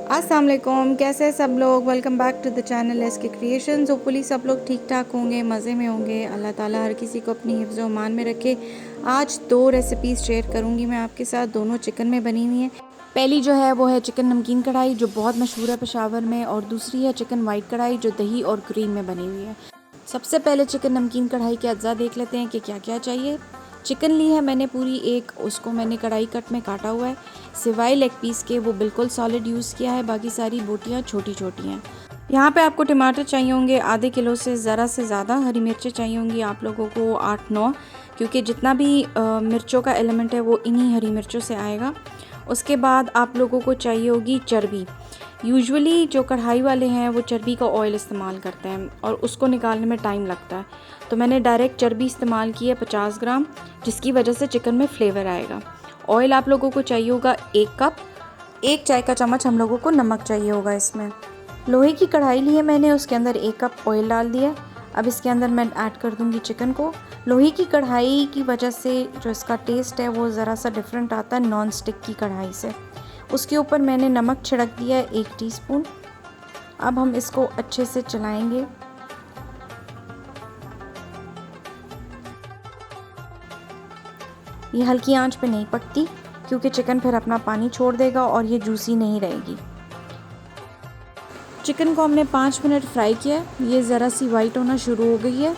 अस्सलाम वालेकुम, कैसे हैं सब लोग। Welcome back to the channel SK creations. Hopefully सब लोग ठीक ठाक होंगे, मज़े में होंगे। अल्लाह ताला हर किसी को अपनी हिफ्ज़ व अमान में रखे। आज 2 रेसिपीज़ शेयर करूंगी मैं आपके साथ, दोनों चिकन में बनी हुई हैं। पहली जो है वो है चिकन नमकीन कढ़ाई, जो बहुत मशहूर है पेशावर में, और दूसरी है चिकन वाइट कढ़ाई, जो दही और क्रीम में बनी हुई है। सबसे पहले चिकन नमकीन कढ़ाई के अज्जा देख लेते हैं कि क्या क्या चाहिए। चिकन ली है मैंने पूरी एक, उसको मैंने कढ़ाई कट में काटा हुआ है। सिवाय लेग पीस के वो बिल्कुल सॉलिड यूज़ किया है, बाकी सारी बोटियाँ छोटी छोटी हैं। यहाँ पे आपको टमाटर चाहिए होंगे आधे किलो से ज़रा से ज़्यादा। हरी मिर्चें चाहिए होंगी आप लोगों को 8-9, क्योंकि जितना भी मिर्चों का एलिमेंट है वो इन्हीं हरी मिर्चों से आएगा। उसके बाद आप लोगों को चाहिए होगी चर्बी। यूजुअली जो कढ़ाई वाले हैं वो चर्बी का ऑयल इस्तेमाल करते हैं और उसको निकालने में टाइम लगता है, तो मैंने डायरेक्ट चर्बी इस्तेमाल की है 50 ग्राम, जिसकी वजह से चिकन में फ्लेवर आएगा। ऑयल आप लोगों को चाहिए होगा 1 कप। 1 चाय का चम्मच हम लोगों को नमक चाहिए होगा इसमें। लोहे की कढ़ाई ली है मैंने, उसके अंदर 1 कप ऑयल डाल दिया। अब इसके अंदर मैं ऐड कर दूंगी चिकन को। लोहे की कढ़ाई की वजह से जो इसका टेस्ट है वो ज़रा सा डिफरेंट आता है नॉन स्टिक की कढ़ाई से। उसके ऊपर मैंने नमक छिड़क दिया है 1 टीस्पून। अब हम इसको अच्छे से चलाएंगे। ये हल्की आंच पे नहीं पकती, क्योंकि चिकन फिर अपना पानी छोड़ देगा और ये जूसी नहीं रहेगी। चिकन को हमने 5 मिनट फ्राई किया। ये ज़रा सी वाइट होना शुरू हो गई है।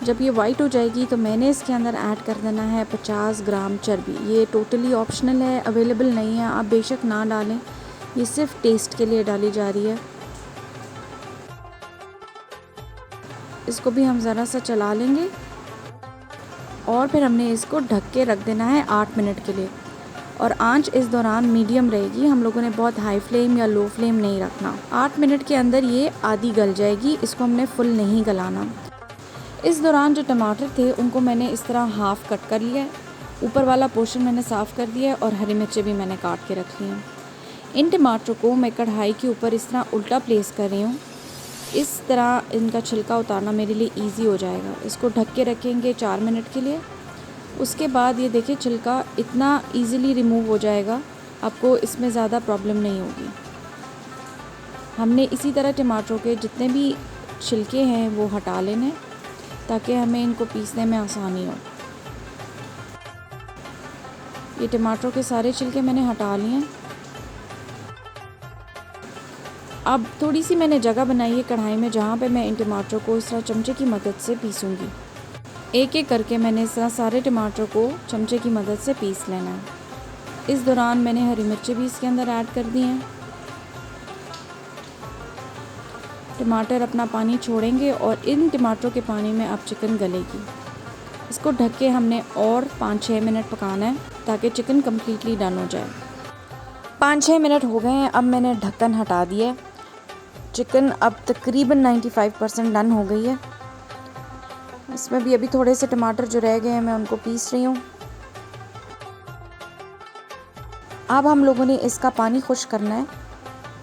जब ये वाइट हो जाएगी तो मैंने इसके अंदर ऐड कर देना है 50 ग्राम चर्बी। ये टोटली ऑप्शनल है, अवेलेबल नहीं है, आप बेशक ना डालें, ये सिर्फ टेस्ट के लिए डाली जा रही है। इसको भी हम ज़रा सा चला लेंगे और फिर हमने इसको ढक के रख देना है 8 मिनट के लिए, और आंच इस दौरान मीडियम रहेगी। हम लोगों ने बहुत हाई फ्लेम या लो फ्लेम नहीं रखना। 8 मिनट के अंदर ये आधी गल जाएगी, इसको हमने फुल नहीं गलाना। इस दौरान जो टमाटर थे उनको मैंने इस तरह हाफ़ कट कर लिया है। ऊपर वाला पोर्शन मैंने साफ़ कर दिया है और हरी मिर्चें भी मैंने काट के रख ली हैं। इन टमाटरों को मैं कढ़ाई के ऊपर इस तरह उल्टा प्लेस कर रही हूँ। इस तरह इनका छिलका उतारना मेरे लिए ईजी हो जाएगा। इसको ढक के रखेंगे 4 मिनट के लिए। उसके बाद ये देखिए छिलका इतना ईज़िली रिमूव हो जाएगा, आपको इसमें ज़्यादा प्रॉब्लम नहीं होगी। हमने इसी तरह टमाटरों के जितने भी छिलके हैं वो हटा लेने, ताकि हमें इनको पीसने में आसानी हो। ये टमाटरों के सारे छिलके मैंने हटा लिए हैं। अब थोड़ी सी मैंने जगह बनाई है कढ़ाई में, जहाँ पे मैं इन टमाटरों को इस तरह चमचे की मदद से पीसूँगी। एक एक करके मैंने इस तरह सारे टमाटरों को चमचे की मदद से पीस लेना है। इस दौरान मैंने हरी मिर्चें भी इसके अंदर ऐड कर दी हैं। टमाटर अपना पानी छोड़ेंगे और इन टमाटरों के पानी में अब चिकन गलेगी। इसको ढक के हमने और 5-6 मिनट पकाना है, ताकि चिकन कम्प्लीटली डन हो जाए। 5-6 मिनट हो गए हैं, अब मैंने ढक्कन हटा दिया है। चिकन अब तकरीबन 95% डन हो गई है। इसमें भी अभी थोड़े से टमाटर जो रह गए हैं मैं उनको पीस रही हूँ। अब हम लोगों ने इसका पानी खुश करना है,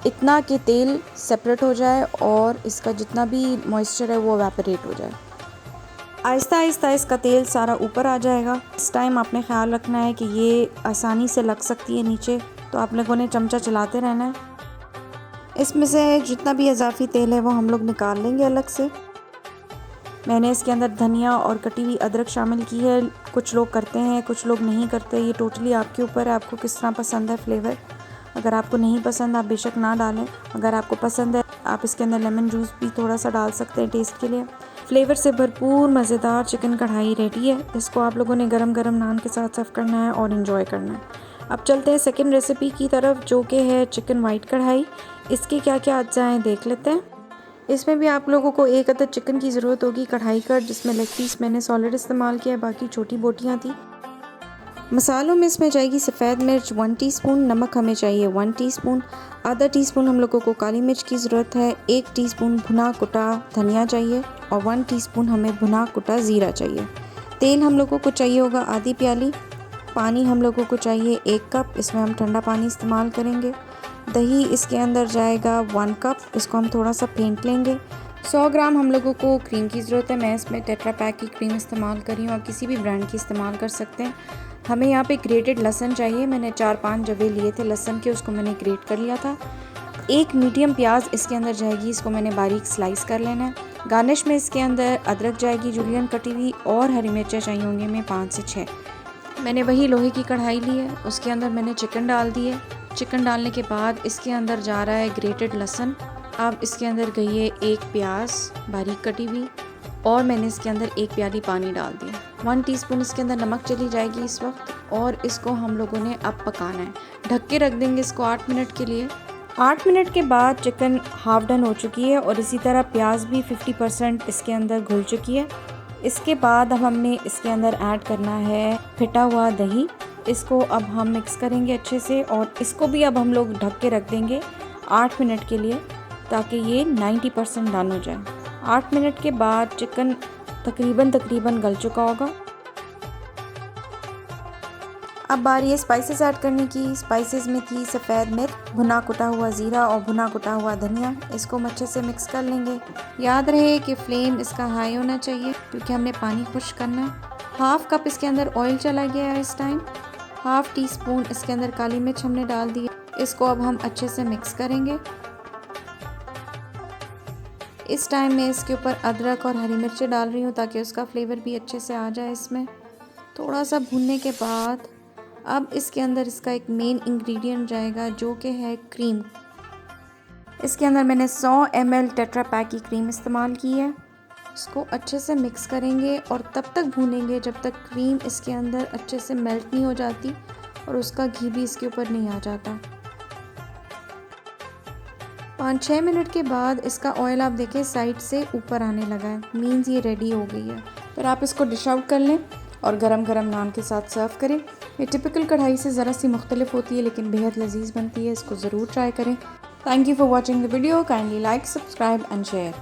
इतना कि तेल सेपरेट हो जाए और इसका जितना भी मॉइस्चर है वो एवेपोरेट हो जाए। आहिस्ता आहिस्ता इसका तेल सारा ऊपर आ जाएगा। इस टाइम आपने ख्याल रखना है कि ये आसानी से लग सकती है नीचे, तो आप लोगों ने चमचा चलाते रहना है। इसमें से जितना भी इजाफी तेल है वो हम लोग निकाल लेंगे अलग से। मैंने इसके अंदर धनिया और कटी हुई अदरक शामिल की है। कुछ लोग करते हैं, कुछ लोग नहीं करते, ये टोटली आपके ऊपर है, आपको किस तरह पसंद है फ्लेवर। अगर आपको नहीं पसंद आप बेशक ना डालें, अगर आपको पसंद है आप इसके अंदर लेमन जूस भी थोड़ा सा डाल सकते हैं टेस्ट के लिए। फ्लेवर से भरपूर मज़ेदार चिकन कढ़ाई रेडी है। इसको आप लोगों ने गरम गरम नान के साथ सर्व करना है और इन्जॉय करना है। अब चलते हैं सेकंड रेसिपी की तरफ, जो कि है चिकन वाइट कढ़ाई। इसके क्या क्या अज्जा हैं देख लेते हैं। इसमें भी आप लोगों को 1 अदद चिकन की ज़रूरत होगी कढ़ाई कट, जिसमें लेग पीस मैंने सॉलिड इस्तेमाल किया है, बाकी छोटी बोटियाँ थी। मसालों में इसमें जाएगी सफ़ेद मिर्च 1 टीस्पून, नमक हमें चाहिए 1 टीस्पून, आधा टीस्पून हम लोगों को काली मिर्च की ज़रूरत है, 1 टीस्पून भुना कुटा धनिया चाहिए और 1 टीस्पून हमें भुना कुटा ज़ीरा चाहिए। तेल हम लोगों को चाहिए होगा आधी प्याली। पानी हम लोगों को चाहिए 1 कप, इसमें हम ठंडा पानी इस्तेमाल करेंगे। दही इसके अंदर जाएगा 1 कप, इसको हम थोड़ा सा फेंट लेंगे। 100 ग्राम हम लोगों को क्रीम की ज़रूरत है। मैं इसमें टेट्रा पैक की क्रीम इस्तेमाल कर रही हूँ, आप किसी भी ब्रांड की इस्तेमाल कर सकते हैं। हमें यहाँ पे ग्रेटेड लहसुन चाहिए। मैंने 4-5 जवे लिए थे लहसुन के, उसको मैंने ग्रेट कर लिया था। एक मीडियम प्याज इसके अंदर जाएगी, इसको मैंने बारीक स्लाइस कर लेना है। गार्निश में इसके अंदर अदरक जाएगी जुलियन कटी हुई, और हरी मिर्चें चाहिए होंगी मैं 5 से 6। मैंने वही लोहे की कढ़ाई ली है, उसके अंदर मैंने चिकन डाल दी है। चिकन डालने के बाद इसके अंदर जा रहा है ग्रेटेड लहसुन। अब इसके अंदर गई है 1 प्याज बारीक कटी हुई, और मैंने इसके अंदर 1 प्याली पानी डाल दिया। 1 टीस्पून इसके अंदर नमक चली जाएगी इस वक्त, और इसको हम लोगों ने अब पकाना है। ढक के रख देंगे इसको 8 मिनट के लिए। 8 मिनट के बाद चिकन हाफ डन हो चुकी है, और इसी तरह प्याज भी 50% इसके अंदर घुल चुकी है। इसके बाद अब हमने इसके अंदर ऐड करना है फिटा हुआ दही। इसको अब हम मिक्स करेंगे अच्छे से, और इसको भी अब हम लोग ढक के रख देंगे 8 मिनट के लिए, ताकि ये 90% डन हो जाए। 8 मिनट के बाद चिकन तकरीबन गल चुका होगा। अब बारी है स्पाइसेस ऐड करने की। स्पाइसेस में थी सफ़ेद मिर्च, भुना कुटा हुआ ज़ीरा और भुना कुटा हुआ धनिया। इसको हम अच्छे से मिक्स कर लेंगे। याद रहे कि फ्लेम इसका हाई होना चाहिए, क्योंकि हमने पानी खुश करना है। हाफ कप इसके अंदर ऑयल चला गया है इस टाइम। हाफ टी स्पून इसके अंदर काली मिर्च हमने डाल दी। इसको अब हम अच्छे से मिक्स करेंगे। इस टाइम में इसके ऊपर अदरक और हरी मिर्चें डाल रही हूँ, ताकि उसका फ्लेवर भी अच्छे से आ जाए इसमें। थोड़ा सा भूनने के बाद अब इसके अंदर इसका एक मेन इंग्रेडिएंट जाएगा, जो कि है क्रीम। इसके अंदर मैंने 100 ml टेट्रा पैक की क्रीम इस्तेमाल की है। इसको अच्छे से मिक्स करेंगे और तब तक भूनेंगे जब तक क्रीम इसके अंदर अच्छे से मेल्ट नहीं हो जाती और उसका घी भी इसके ऊपर नहीं आ जाता। 5-6 मिनट के बाद इसका ऑयल आप देखें साइड से ऊपर आने लगा है, मीन्स ये रेडी हो गई है। फिर आप इसको डिश आउट कर लें और गरम गरम नान के साथ सर्व करें। ये टिपिकल कढ़ाई से ज़रा सी मुख्तलिफ होती है, लेकिन बेहद लजीज बनती है। इसको ज़रूर ट्राई करें। Thank you for watching the video. Kindly like, subscribe and share.